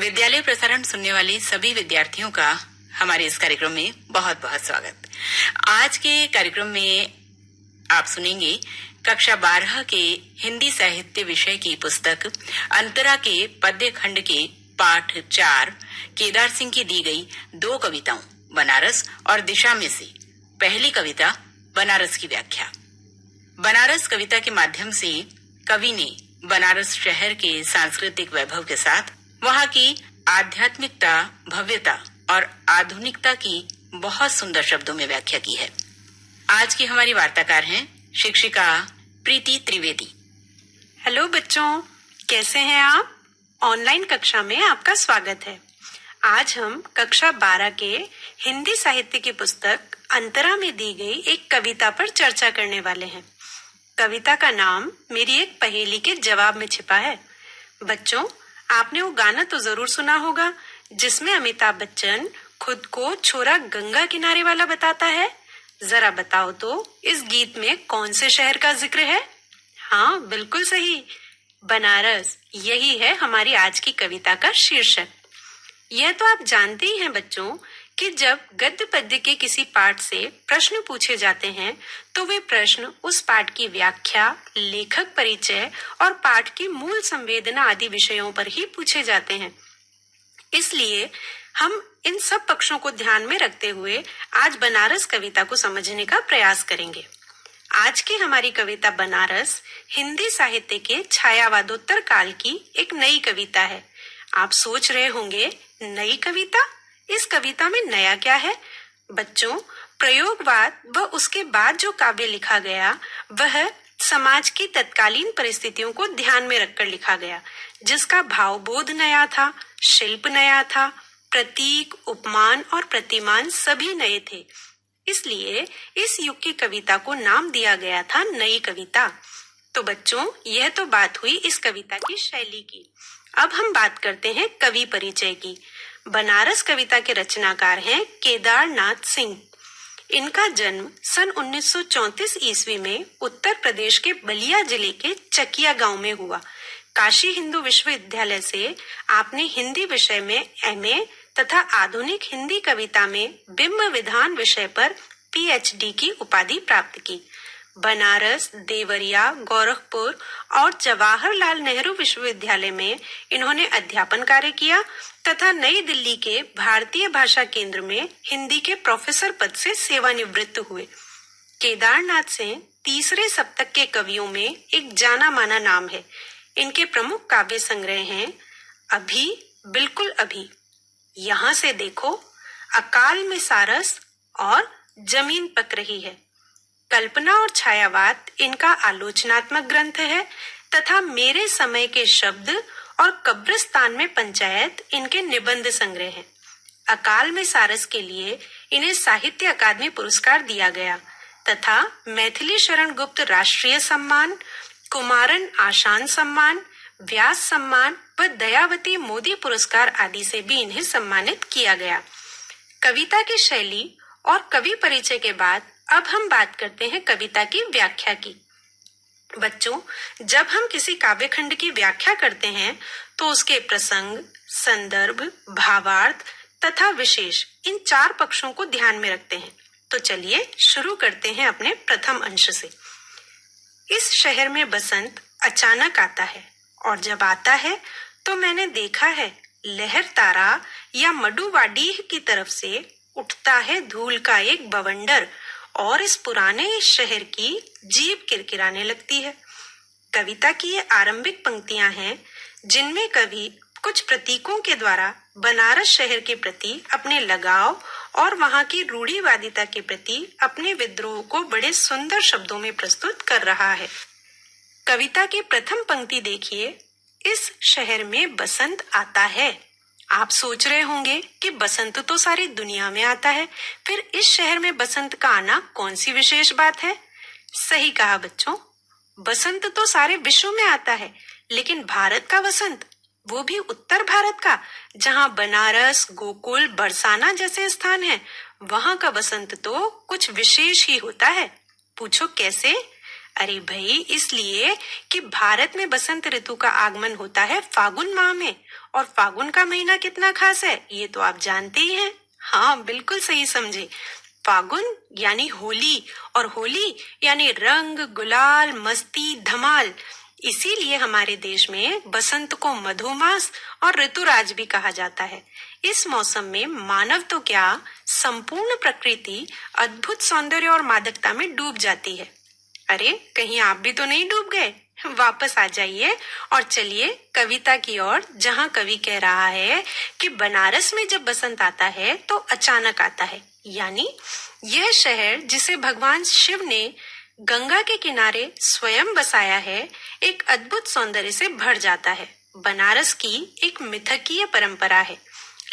विद्यालय प्रसारण सुनने वाले सभी विद्यार्थियों का हमारे इस कार्यक्रम में बहुत बहुत स्वागत। आज के कार्यक्रम में आप सुनेंगे कक्षा 12 के हिंदी साहित्य विषय की पुस्तक अंतरा के पद्य खंड के पाठ 4 केदार सिंह की दी गई 2 कविताओं बनारस और दिशा में से पहली कविता बनारस की व्याख्या। बनारस कविता के माध्यम से कवि ने बनारस शहर के सांस्कृतिक वैभव के साथ वहाँ की आध्यात्मिकता, भव्यता और आधुनिकता की बहुत सुंदर शब्दों में व्याख्या की है। आज की हमारी वार्ताकार हैं शिक्षिका प्रीति त्रिवेदी। हेलो बच्चों, कैसे हैं आप? ऑनलाइन कक्षा में आपका स्वागत है। आज हम कक्षा 12 के हिंदी साहित्य की पुस्तक अंतरा में दी गई एक कविता पर चर्चा करने वाले हैं। कविता का नाम मेरी एक पहेली के जवाब में छिपा है। बच्चों, आपने वो गाना तो जरूर सुना होगा जिसमें अमिताभ बच्चन खुद को छोरा गंगा किनारे वाला बताता है। जरा बताओ तो इस गीत में कौन से शहर का जिक्र है? हाँ, बिल्कुल सही, बनारस। यही है हमारी आज की कविता का शीर्षक। यह तो आप जानते ही हैं बच्चों कि जब गद्य पद्य के किसी पाठ से प्रश्न पूछे जाते हैं तो वे प्रश्न उस पाठ की व्याख्या, लेखक परिचय और पाठ की मूल संवेदना आदि विषयों पर ही पूछे जाते हैं। इसलिए हम इन सब पक्षों को ध्यान में रखते हुए आज बनारस कविता को समझने का प्रयास करेंगे। आज की हमारी कविता बनारस हिंदी साहित्य के छायावादोत्तर काल की एक नई कविता है। आप सोच रहे होंगे, नई कविता? इस कविता में नया क्या है? बच्चों, प्रयोगवाद व उसके बाद जो काव्य लिखा गया वह समाज की तत्कालीन परिस्थितियों को ध्यान में रखकर लिखा गया, जिसका भावबोध नया था, शिल्प नया था, प्रतीक, उपमान और प्रतिमान सभी नए थे। इसलिए इस युग की कविता को नाम दिया गया था नई कविता। तो बच्चों, यह तो बात हुई इस कविता की शैली की। अब हम बात करते हैं कवि परिचय की। बनारस कविता के रचनाकार हैं केदार नाथ सिंह। इनका जन्म सन 1934 ईस्वी में उत्तर प्रदेश के बलिया जिले के चकिया गांव में हुआ। काशी हिंदू विश्वविद्यालय से आपने हिंदी विषय में एमए तथा आधुनिक हिंदी कविता में बिंब विधान विषय पर पीएचडी की उपाधि प्राप्त की। बनारस, देवरिया, गोरखपुर और जवाहरलाल नेहरू विश्वविद्यालय में इन्होंने अध्यापन कार्य किया तथा नई दिल्ली के भारतीय भाषा केंद्र में हिंदी के प्रोफेसर पद से सेवानिवृत्त हुए। केदारनाथ सिंह तीसरे सप्तक के कवियों में एक जाना माना नाम है। इनके प्रमुख काव्य संग्रह हैं अभी, बिल्कुल अभी, यहाँ से देखो, अकाल में सारस और जमीन पक रही है। कल्पना और छायावाद इनका आलोचनात्मक ग्रंथ है तथा मेरे समय के शब्द और कब्रिस्तान में पंचायत इनके निबंध संग्रह हैं। अकाल में सारस के लिए इन्हें साहित्य अकादमी पुरस्कार दिया गया तथा मैथिली शरण गुप्त राष्ट्रीय सम्मान, कुमारन आशान सम्मान, व्यास सम्मान व दयावती मोदी पुरस्कार आदि से भी इन्हें सम्मानित किया गया। कविता की शैली और कवि परिचय के बाद अब हम बात करते हैं कविता की व्याख्या की। बच्चों, जब हम किसी काव्य खंड की व्याख्या करते हैं तो उसके प्रसंग, संदर्भ, भावार्थ तथा विशेष, इन 4 पक्षों को ध्यान में रखते हैं। तो चलिए शुरू करते हैं अपने प्रथम अंश से। इस शहर में बसंत अचानक आता है और जब आता है तो मैंने देखा है लहर तारा या मडुवाडीह की तरफ से उठता है धूल का एक बवंडर और इस पुराने शहर की जीभ किरकिराने लगती है। कविता की ये आरंभिक पंक्तियां हैं जिनमें कवि कुछ प्रतीकों के द्वारा बनारस शहर के प्रति अपने लगाव और वहां की रूढ़िवादिता के प्रति अपने विद्रोह को बड़े सुंदर शब्दों में प्रस्तुत कर रहा है। कविता की प्रथम पंक्ति देखिए, इस शहर में बसंत आता है। आप सोच रहे होंगे कि बसंत तो सारी दुनिया में आता है, फिर इस शहर में बसंत का आना कौन सी विशेष बात है? सही कहा बच्चों, बसंत तो सारे विश्व में आता है, लेकिन भारत का बसंत, वो भी उत्तर भारत का, जहाँ बनारस, गोकुल, बरसाना जैसे स्थान हैं, वहाँ का बसंत तो कुछ विशेष ही होता है। पूछो कैसे? अरे भाई, इसलिए कि भारत में बसंत ऋतु का आगमन होता है फागुन माह में, और फागुन का महीना कितना खास है ये तो आप जानते ही हैं। हाँ, बिल्कुल सही समझे। फागुन यानी होली, और होली यानी रंग, गुलाल, मस्ती, धमाल। इसीलिए हमारे देश में बसंत को मधुमास और ऋतुराज भी कहा जाता है। इस मौसम में मानव तो क्या, संपूर्ण प्रकृति अद्भुत सौंदर्य और मादकता में डूब जाती है। अरे, कहीं आप भी तो नहीं डूब गए? वापस आ जाइए और चलिए कविता की ओर, जहाँ कवि कह रहा है कि बनारस में जब बसंत आता है तो अचानक आता है, यानी यह शहर जिसे भगवान शिव ने गंगा के किनारे स्वयं बसाया है, एक अद्भुत सौंदर्य से भर जाता है। बनारस की एक मिथकीय परंपरा है,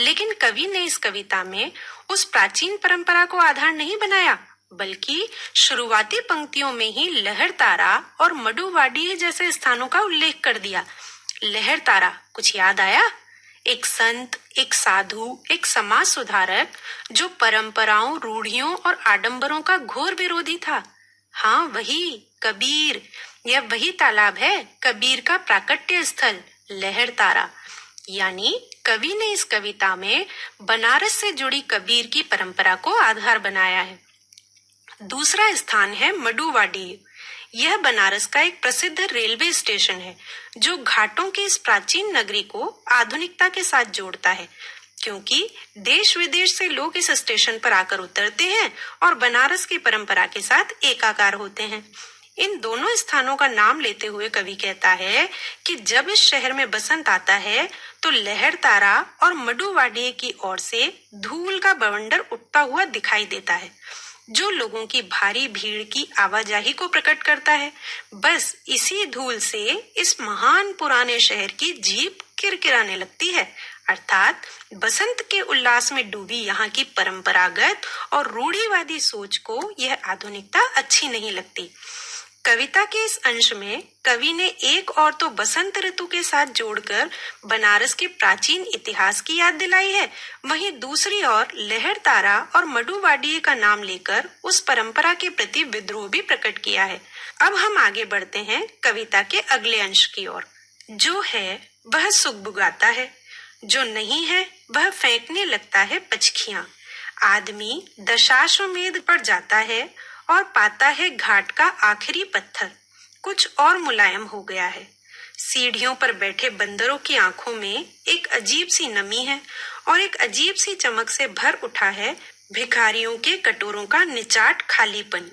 लेकिन कवि ने इस कविता में उस प्राचीन परंपरा को आधार नहीं बनाया, बल्कि शुरुआती पंक्तियों में ही लहर तारा और मडुवाडिह जैसे स्थानों का उल्लेख कर दिया। लहर तारा कुछ याद आया? एक संत, एक साधु, एक समाज सुधारक जो परंपराओं, रूढ़ियों और आडंबरों का घोर विरोधी था। हाँ, वही कबीर। यह वही तालाब है, कबीर का प्राकट्य स्थल लहर तारा। यानी कवि ने इस कविता में बनारस से जुड़ी कबीर की परंपरा को आधार बनाया है। दूसरा स्थान है मडुवाडिह। यह बनारस का एक प्रसिद्ध रेलवे स्टेशन है जो घाटों की इस प्राचीन नगरी को आधुनिकता के साथ जोड़ता है, क्योंकि देश विदेश से लोग इस स्टेशन पर आकर उतरते हैं और बनारस की परंपरा के साथ एकाकार होते हैं। इन दोनों स्थानों का नाम लेते हुए कवि कहता है कि जब इस शहर में बसंत आता है तो लहर तारा और मडुवाडिह की ओर से धूल का बवंडर उठता हुआ दिखाई देता है, जो लोगों की भारी भीड़ की आवाजाही को प्रकट करता है। बस इसी धूल से इस महान पुराने शहर की जीभ किरकिराने लगती है। अर्थात बसंत के उल्लास में डूबी यहाँ की परंपरागत और रूढ़िवादी सोच को यह आधुनिकता अच्छी नहीं लगती। कविता के इस अंश में कवि ने एक और तो बसंत ऋतु के साथ जोड़कर बनारस के प्राचीन इतिहास की याद दिलाई है, वहीं दूसरी ओर लहर तारा और मडुवाडिह का नाम लेकर उस परंपरा के प्रति विद्रोह भी प्रकट किया है। अब हम आगे बढ़ते हैं कविता के अगले अंश की ओर। जो है वह सुगबुगाता है, जो नहीं है वह फेंकने लगता है पचखियां। आदमी दशाश्वमेध पर जाता है और पाता है घाट का आखिरी पत्थर कुछ और मुलायम हो गया है। सीढ़ियों पर बैठे बंदरों की आंखों में एक अजीब सी नमी है और एक अजीब सी चमक से भर उठा है भिखारियों के कटोरों का निचाट खालीपन।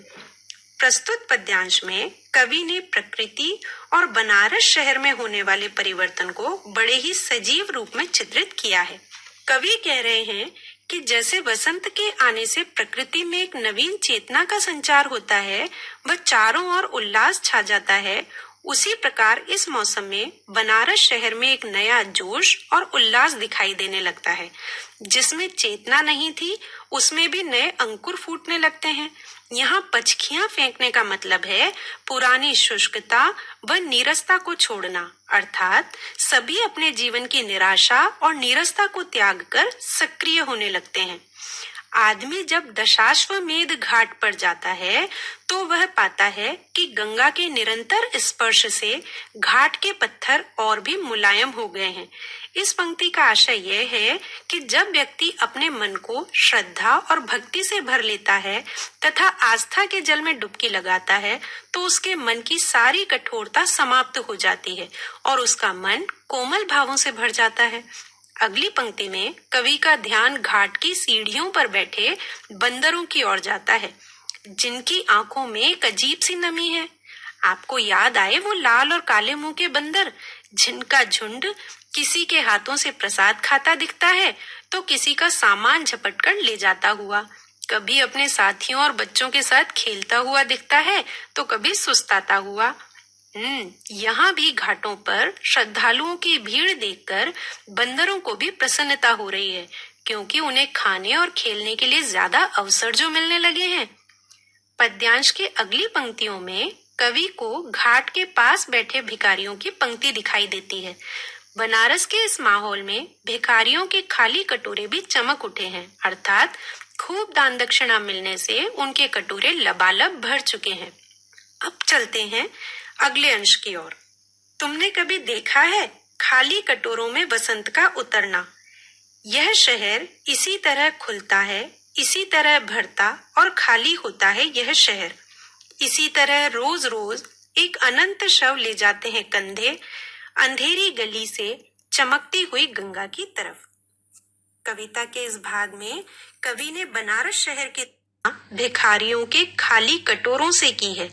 प्रस्तुत पद्यांश में कवि ने प्रकृति और बनारस शहर में होने वाले परिवर्तन को बड़े ही सजीव रूप में चित्रित किया है। कवि कह रहे हैं कि जैसे बसंत के आने से प्रकृति में एक नवीन चेतना का संचार होता है, वह चारों ओर उल्लास छा जाता है, उसी प्रकार इस मौसम में बनारस शहर में एक नया जोश और उल्लास दिखाई देने लगता है। जिसमें चेतना नहीं थी उसमें भी नए अंकुर फूटने लगते हैं। यहाँ पचखियां फेंकने का मतलब है पुरानी शुष्कता व नीरसता को छोड़ना, अर्थात सभी अपने जीवन की निराशा और नीरसता को त्याग कर सक्रिय होने लगते हैं। आदमी जब दशाश्वमेध घाट पर जाता है तो वह पाता है कि गंगा के निरंतर स्पर्श से घाट के पत्थर और भी मुलायम हो गए हैं। इस पंक्ति का आशय यह है कि जब व्यक्ति अपने मन को श्रद्धा और भक्ति से भर लेता है तथा आस्था के जल में डुबकी लगाता है तो उसके मन की सारी कठोरता समाप्त हो जाती है और उसका मन कोमल भावों से भर जाता है। अगली पंक्ति में कवि का ध्यान घाट की सीढ़ियों पर बैठे बंदरों की ओर जाता है, जिनकी आंखों में एक अजीब सी नमी है। आपको याद आए वो लाल और काले मुंह के बंदर, जिनका झुंड किसी के हाथों से प्रसाद खाता दिखता है तो किसी का सामान झपट कर ले जाता हुआ, कभी अपने साथियों और बच्चों के साथ खेलता हुआ दिखता है तो कभी सुस्ताता हुआ। यहाँ भी घाटों पर श्रद्धालुओं की भीड़ देखकर बंदरों को भी प्रसन्नता हो रही है, क्योंकि उन्हें खाने और खेलने के लिए ज्यादा अवसर जो मिलने लगे हैं। पद्यांश के अगली पंक्तियों में कवि को घाट के पास बैठे भिखारियों की पंक्ति दिखाई देती है। बनारस के इस माहौल में भिखारियों के खाली कटोरे भी चमक उठे हैं, अर्थात खूब दान दक्षिणा मिलने से उनके कटोरे लबालब भर चुके हैं। अब चलते हैं अगले अंश की ओर। तुमने कभी देखा है खाली कटोरों में वसंत का उतरना? यह शहर इसी तरह खुलता है, इसी तरह भरता और खाली होता है। यह शहर इसी तरह रोज रोज एक अनंत शव ले जाते हैं कंधे अंधेरी गली से चमकती हुई गंगा की तरफ। कविता के इस भाग में कवि ने बनारस शहर की भिखारियों के खाली कटोरों से की है।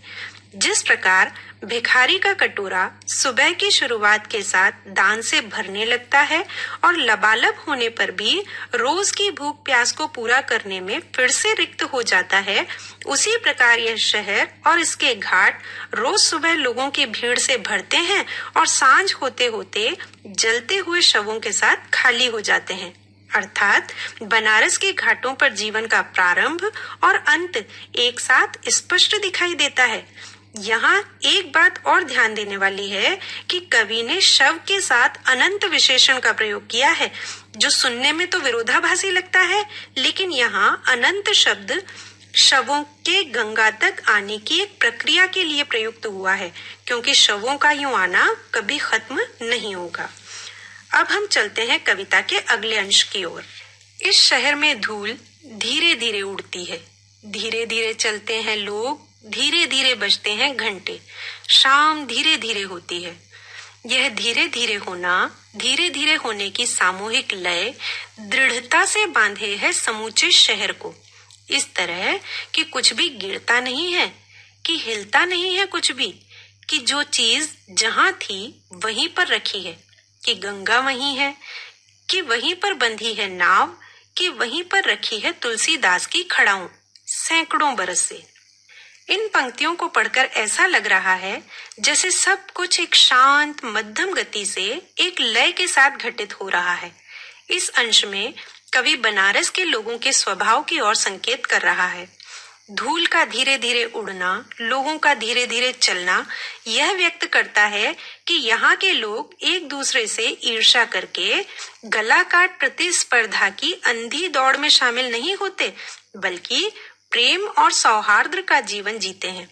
जिस प्रकार भिखारी का कटोरा सुबह की शुरुआत के साथ दान से भरने लगता है और लबालब होने पर भी रोज की भूख प्यास को पूरा करने में फिर से रिक्त हो जाता है, उसी प्रकार यह शहर और इसके घाट रोज सुबह लोगों की भीड़ से भरते हैं और सांझ होते होते जलते हुए शवों के साथ खाली हो जाते हैं। अर्थात बनारस के घाटों पर जीवन का प्रारंभ और अंत एक साथ स्पष्ट दिखाई देता है। यहाँ एक बात और ध्यान देने वाली है कि कवि ने शव के साथ अनंत विशेषण का प्रयोग किया है, जो सुनने में तो विरोधाभासी लगता है, लेकिन यहाँ अनंत शब्द शवों के गंगा तक आने की एक प्रक्रिया के लिए प्रयुक्त हुआ है, क्योंकि शवों का यूं आना कभी खत्म नहीं होगा। अब हम चलते हैं कविता के अगले अंश की ओर। इस शहर में धूल धीरे धीरे उड़ती है, धीरे धीरे चलते हैं लोग, धीरे धीरे बजते हैं घंटे, शाम धीरे धीरे होती है। यह धीरे धीरे होना, धीरे धीरे होने की सामूहिक लय दृढ़ता से बांधे है समूचे शहर को, इस तरह कि कुछ भी गिरता नहीं है, कि हिलता नहीं है कुछ भी, कि जो चीज जहां थी वहीं पर रखी है, कि गंगा वहीं है, कि वहीं पर बंधी है नाव, कि वहीं पर रखी है तुलसीदास की खड़ाऊं सैकड़ों बरस से। इन पंक्तियों को पढ़कर ऐसा लग रहा है जैसे सब कुछ एक शांत मध्यम गति से एक लय के साथ घटित हो रहा है। इस अंश में कवि बनारस के लोगों के स्वभाव की ओर संकेत कर रहा है। धूल का धीरे धीरे उड़ना, लोगों का धीरे धीरे चलना यह व्यक्त करता है कि यहाँ के लोग एक दूसरे से ईर्ष्या करके गला काट प्रतिस्पर्धा की अंधी दौड़ में शामिल नहीं होते, बल्कि प्रेम और सौहार्द का जीवन जीते हैं।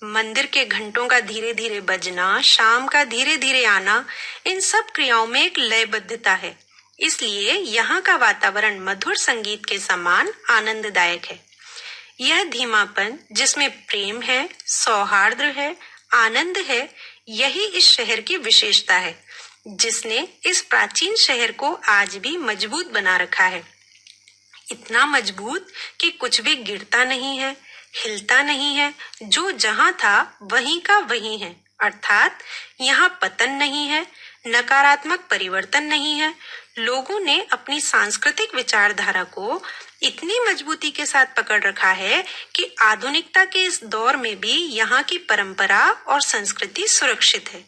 मंदिर के घंटों का धीरे धीरे बजना, शाम का धीरे धीरे आना, इन सब क्रियाओं में एक लयबद्धता है। इसलिए यहाँ का वातावरण मधुर संगीत के समान आनंददायक है। यह धीमापन जिसमें प्रेम है, सौहार्द है, आनंद है, यही इस शहर की विशेषता है, जिसने इस प्राचीन शहर को आज भी मजबूत बना रखा है। इतना मजबूत कि कुछ भी गिरता नहीं है, हिलता नहीं है, जो जहां था वहीं का वहीं है। अर्थात यहाँ पतन नहीं है, नकारात्मक परिवर्तन नहीं है। लोगों ने अपनी सांस्कृतिक विचारधारा को इतनी मजबूती के साथ पकड़ रखा है कि आधुनिकता के इस दौर में भी यहाँ की परंपरा और संस्कृति सुरक्षित है।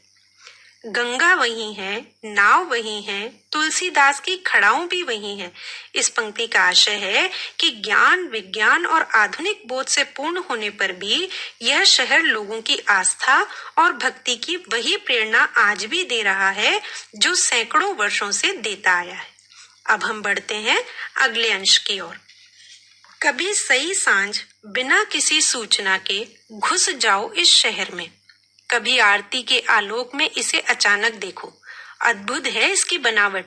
गंगा वही है, नाव वही है, तुलसीदास की खड़ाऊं भी वही है। इस पंक्ति का आशय है कि ज्ञान, विज्ञान और आधुनिक बोध से पूर्ण होने पर भी यह शहर लोगों की आस्था और भक्ति की वही प्रेरणा आज भी दे रहा है, जो सैकड़ों वर्षों से देता आया है। अब हम बढ़ते हैं अगले अंश की ओर। कभी सही सांझ बिना किसी सूचना के घुस जाओ इस शहर में, कभी आरती के आलोक में इसे अचानक देखो। अद्भुत है इसकी बनावट।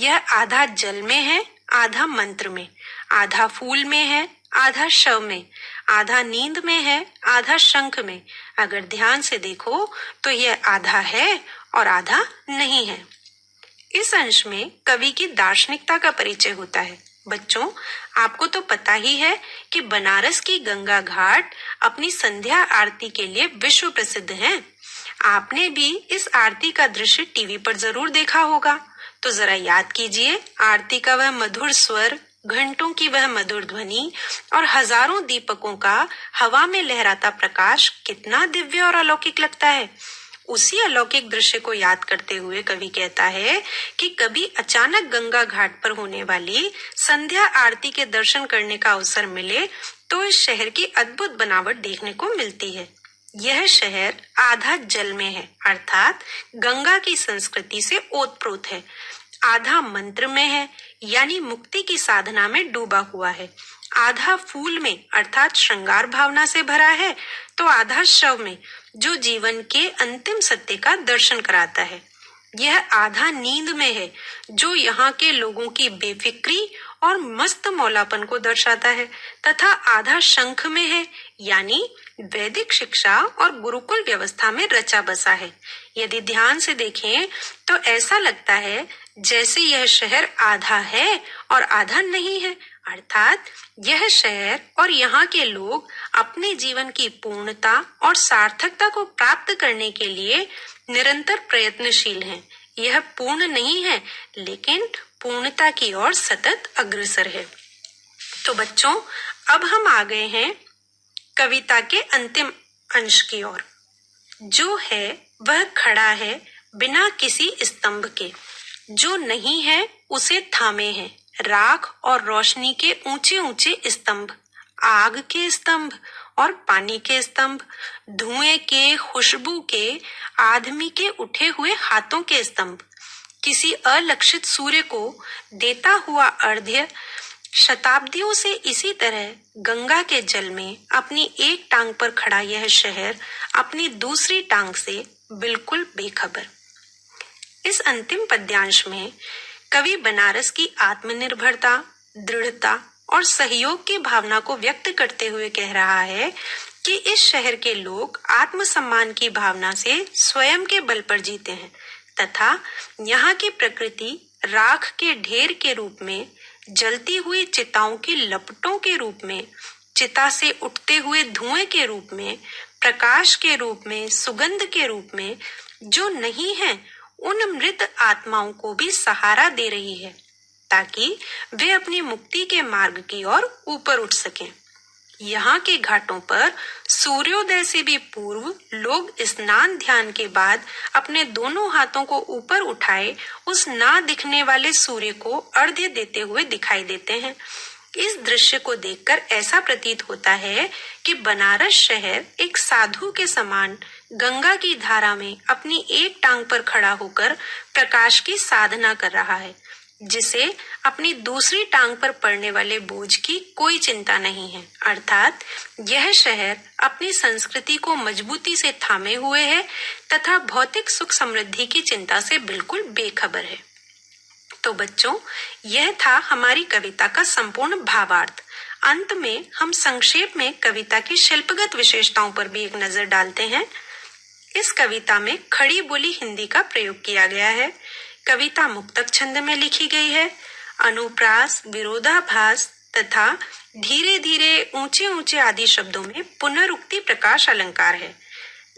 यह आधा जल में है, आधा मंत्र में, आधा फूल में है, आधा शव में, आधा नींद में है, आधा शंख में। अगर ध्यान से देखो तो यह आधा है और आधा नहीं है। इस अंश में कवि की दार्शनिकता का परिचय होता है। बच्चों, आपको तो पता ही है कि बनारस की गंगा घाट अपनी संध्या आरती के लिए विश्व प्रसिद्ध है। आपने भी इस आरती का दृश्य टीवी पर जरूर देखा होगा। तो जरा याद कीजिए, आरती का वह मधुर स्वर, घंटों की वह मधुर ध्वनि और हजारों दीपकों का हवा में लहराता प्रकाश कितना दिव्य और अलौकिक लगता है। उसी अलौकिक दृश्य को याद करते हुए कवि कहता है कि कभी अचानक गंगा घाट पर होने वाली संध्या आरती के दर्शन करने का अवसर मिले तो इस शहर की अद्भुत बनावट देखने को मिलती है। यह शहर आधा जल में है, अर्थात गंगा की संस्कृति से ओतप्रोत है। आधा मंत्र में है, यानी मुक्ति की साधना में डूबा हुआ है। आधा फूल में अर्थात श्रृंगार भावना से भरा है तो आधा शव में, जो जीवन के अंतिम सत्य का दर्शन कराता है। यह आधा नींद में है, जो यहाँ के लोगों की बेफिक्री और मस्त मौलापन को दर्शाता है, तथा आधा शंख में है, यानी वैदिक शिक्षा और गुरुकुल व्यवस्था में रचा बसा है। यदि ध्यान से देखें तो ऐसा लगता है जैसे यह शहर आधा है और आधा नहीं है, अर्थात यह शहर और यहाँ के लोग अपने जीवन की पूर्णता और सार्थकता को प्राप्त करने के लिए निरंतर प्रयत्नशील हैं। यह पूर्ण नहीं है, लेकिन पूर्णता की ओर सतत अग्रसर है। तो बच्चों, अब हम आ गए हैं कविता के अंतिम अंश की ओर। जो है वह खड़ा है बिना किसी स्तंभ के, जो नहीं है उसे थामे है राख और रोशनी के ऊंचे ऊंचे स्तंभ, आग के स्तंभ और पानी के स्तंभ, धुएं के, खुशबू के, आदमी के उठे हुए हाथों के स्तंभ, किसी अलक्षित सूर्य को देता हुआ अर्घ्य। शताब्दियों से इसी तरह गंगा के जल में अपनी एक टांग पर खड़ा यह शहर अपनी दूसरी टांग से बिल्कुल बेखबर। इस अंतिम पद्यांश में कवि बनारस की आत्मनिर्भरता, दृढ़ता और सहयोग की भावना को व्यक्त करते हुए कह रहा है कि इस शहर के लोग आत्मसम्मान की भावना से स्वयं के बल पर जीते हैं तथा यहाँ की प्रकृति राख के ढेर के रूप में, जलती हुई चिताओं की लपटों के रूप में, चिता से उठते हुए धुएं के रूप में, प्रकाश के रूप में, सुगंध के रूप में जो नहीं है उन मृत आत्माओं को भी सहारा दे रही है ताकि वे अपनी मुक्ति के मार्ग की ओर ऊपर उठ सकें। यहाँ के घाटों पर सूर्योदय से भी पूर्व लोग स्नान ध्यान के बाद अपने दोनों हाथों को ऊपर उठाए उस ना दिखने वाले सूर्य को अर्घ्य देते हुए दिखाई देते हैं। इस दृश्य को देखकर ऐसा प्रतीत होता है कि बनारस शहर एक साधु के समान गंगा की धारा में अपनी एक टांग पर खड़ा होकर प्रकाश की साधना कर रहा है, जिसे अपनी दूसरी टांग पर पड़ने वाले बोझ की कोई चिंता नहीं है। अर्थात यह शहर अपनी संस्कृति को मजबूती से थामे हुए है तथा भौतिक सुख समृद्धि की चिंता से बिल्कुल बेखबर है। तो बच्चों, यह था हमारी कविता का संपूर्ण भावार्थ। अंत में हम संक्षेप में कविता की शिल्पगत विशेषताओं पर भी एक नजर डालते हैं। इस कविता में खड़ी बोली हिंदी का प्रयोग किया गया है। कविता मुक्तक छंद में लिखी गई है। अनुप्रास, विरोधाभास तथा धीरे धीरे ऊंचे ऊंचे आदि शब्दों में पुनरुक्ति प्रकाश अलंकार है।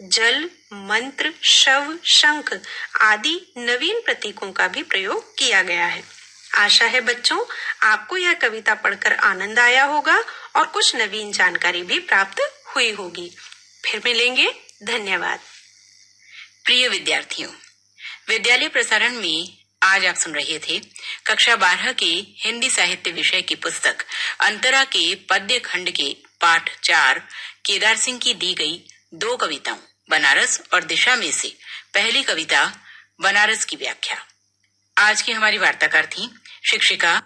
जल, मंत्र, शव, शंख आदि नवीन प्रतीकों का भी प्रयोग किया गया है। आशा है बच्चों, आपको यह कविता पढ़कर आनंद आया होगा और कुछ नवीन जानकारी भी प्राप्त हुई होगी। फिर मिलेंगे। धन्यवाद। प्रिय विद्यार्थियों, विद्यालय प्रसारण में आज आप सुन रहे थे कक्षा 12 के हिंदी साहित्य विषय की पुस्तक अंतरा के पद्य खंड के पाठ 4 केदार सिंह की दी गई 2 कविताओं बनारस और दिशा में से पहली कविता बनारस की व्याख्या। आज की हमारी वार्ताकार थी शिक्षिका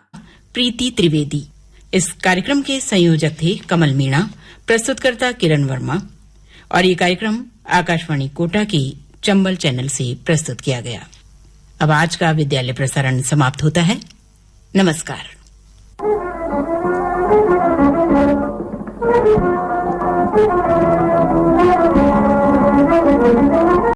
प्रीति त्रिवेदी। इस कार्यक्रम के संयोजक थे कमल मीणा, प्रस्तुतकर्ता किरण वर्मा और ये कार्यक्रम आकाशवाणी कोटा की चंबल चैनल से प्रस्तुत किया गया। अब आज का विद्यालय प्रसारण समाप्त होता है। नमस्कार।